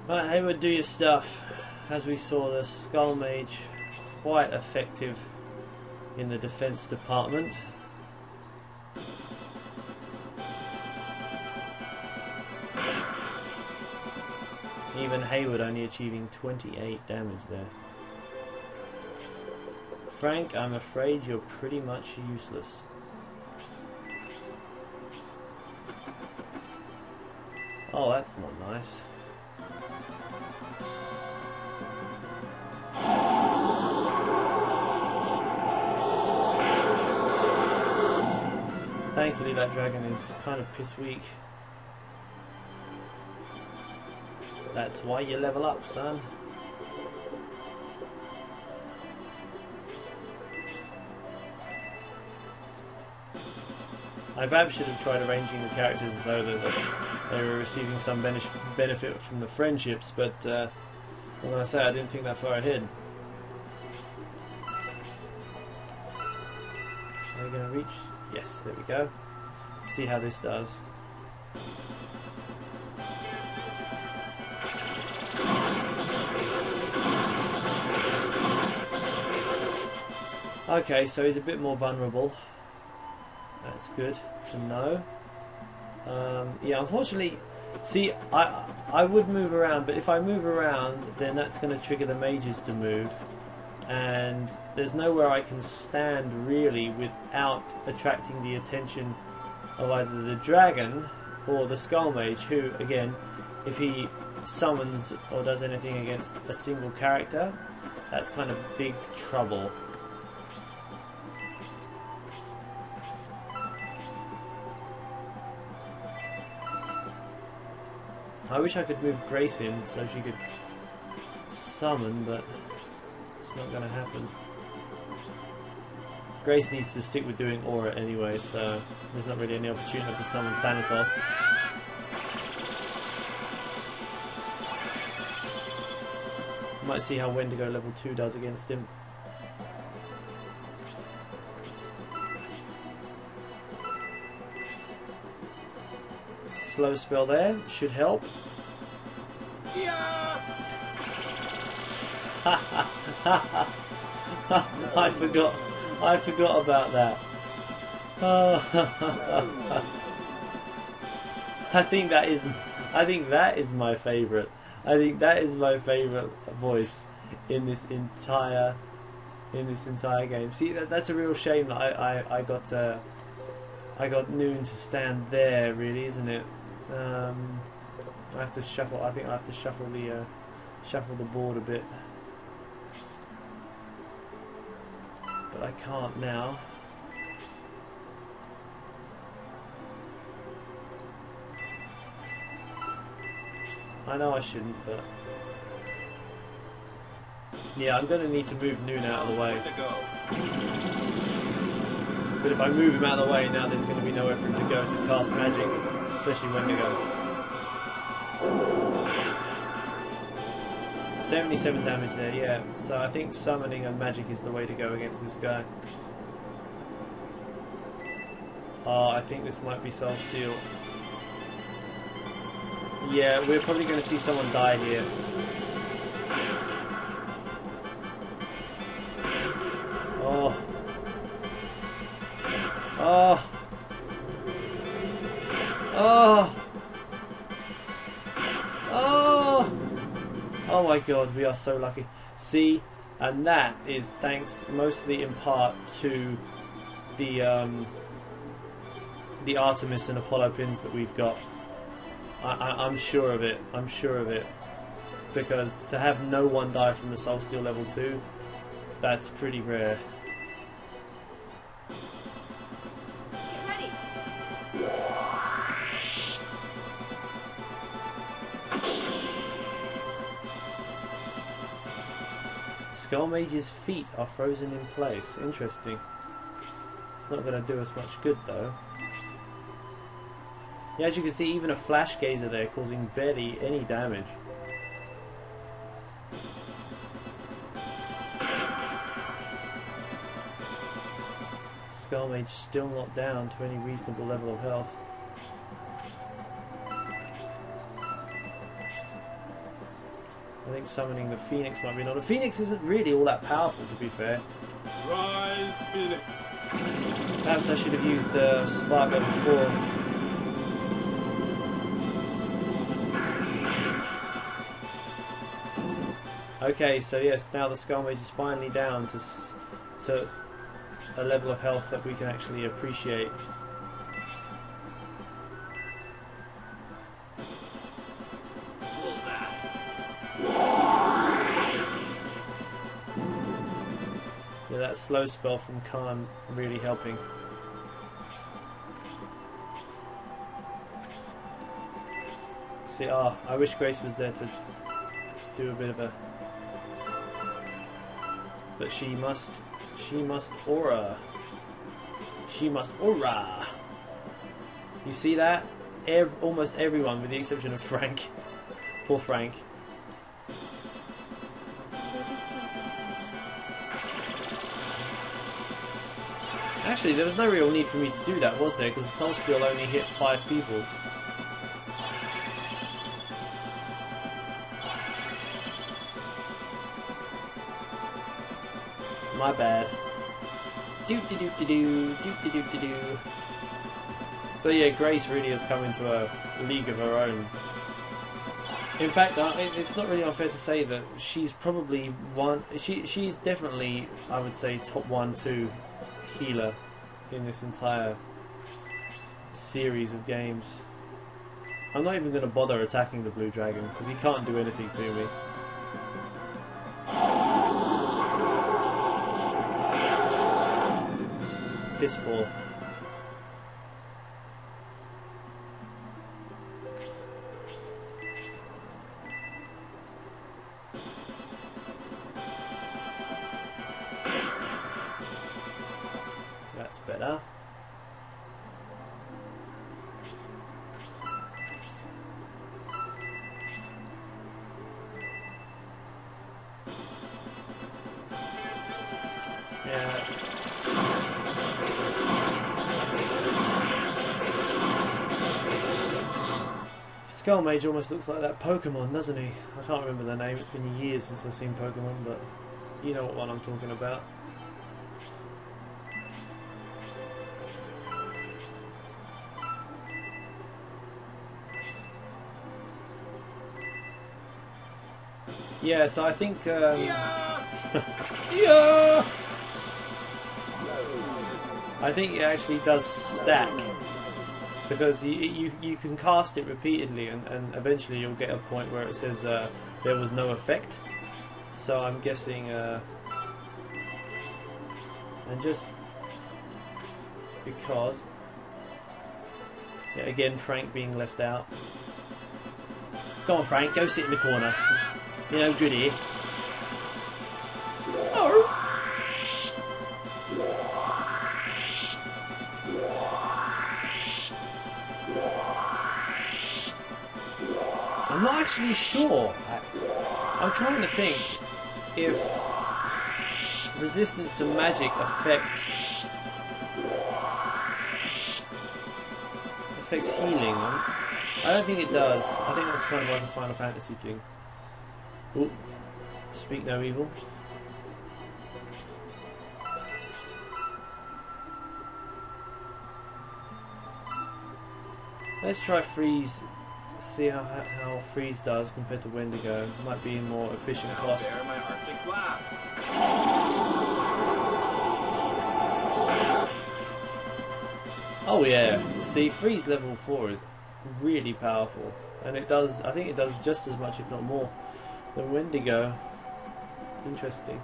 Right, Hayward, do your stuff. As we saw, the Skull Mage quite effective in the defense department. Even Hayward only achieving 28 damage there. Frank, I'm afraid you're pretty much useless. Oh, that's not nice. Thankfully that dragon is kind of piss weak. That's why you level up, son. I perhaps should have tried arranging the characters so that they were receiving some benefit from the friendships, but what can I say, I didn't think that far ahead. Are we going to reach? Yes, there we go. See how this does. Okay, so he's a bit more vulnerable. That's good to know. Yeah, unfortunately, see, I would move around, but if I move around, then that's going to trigger the mages to move, and there's nowhere I can stand really without attracting the attention of either the dragon or the Skull Mage, who, again, if he summons or does anything against a single character, that's kind of big trouble. I wish I could move Grace in so she could summon, but it's not going to happen. Grace needs to stick with doing aura anyway, so there's not really any opportunity to summon Thanatos. Might see how Wendigo level 2 does against him. Slow spell there, should help. Yeah. I forgot about that. Oh. I think that is my favourite. I think that is my favourite voice in this entire game. See, that's a real shame that I got Noon to stand there, really, isn't it? I have to shuffle. I think I have to shuffle the board a bit, but I can't now. I know I shouldn't, but yeah, I'm going to need to move Noon out of the way. But if I move him out of the way, now there's going to be nowhere for him to go to cast magic, especially Wendigo. 77 damage there, yeah. So I think summoning a magic is the way to go against this guy. Oh, I think this might be Soul Steel. Yeah, we're probably going to see someone die here. Oh. Oh. Oh. Oh. Oh my god, we are so lucky. See, and that is thanks mostly in part to the Artemis and Apollo pins that we've got. I'm sure of it. I'm sure of it. Because to have no one die from the Soul Steel level 2, that's pretty rare. Get ready. Skull Mage's feet are frozen in place. Interesting. It's not going to do us much good though. Yeah, as you can see, even a flash gazer there causing barely any damage. Skull Mage still not down to any reasonable level of health. I think summoning the Phoenix might be not. The Phoenix isn't really all that powerful, to be fair. Rise, Phoenix. Perhaps I should have used Spark level 4. Okay, so yes, now the Skull Mage is finally down to a level of health that we can actually appreciate. Yeah, that slow spell from Khan really helping. See, I wish Grace was there to do a bit of a... But she must aura. She must aura. You see that? Almost everyone, with the exception of Frank. Poor Frank. Actually, there was no real need for me to do that, was there? Because the Soul Steel only hit 5 people. My bad. Do. But yeah, Grace really has come into a league of her own. In fact, it's not really unfair to say that she's probably one. She's definitely, I would say, top 1-2 healer in this entire series of games. I'm not even going to bother attacking the Blue Dragon because he can't do anything to me. Piss poor. That's better. Yeah. Skull Mage almost looks like that Pokemon, doesn't he? I can't remember the name, it's been years since I've seen Pokemon, but you know what one I'm talking about. Yeah, so I think... Yeah! I think it actually does stack. Because you can cast it repeatedly and eventually you'll get a point where it says there was no effect. So I'm guessing... and just because... Yeah, again, Frank being left out. Go on, Frank, go sit in the corner. You know, good here. Oh! I'm not actually sure. I'm trying to think if resistance to magic affects healing. I don't think it does. I think that's kind of like a Final Fantasy thing. Ooh, speak no evil. Let's try Freeze. See how Freeze does compared to Wendigo. Might be more efficient cost. There, my Arctic Blast. Oh yeah. See, Freeze level 4 is really powerful, and it does. I think it does just as much, if not more, than Wendigo. Interesting.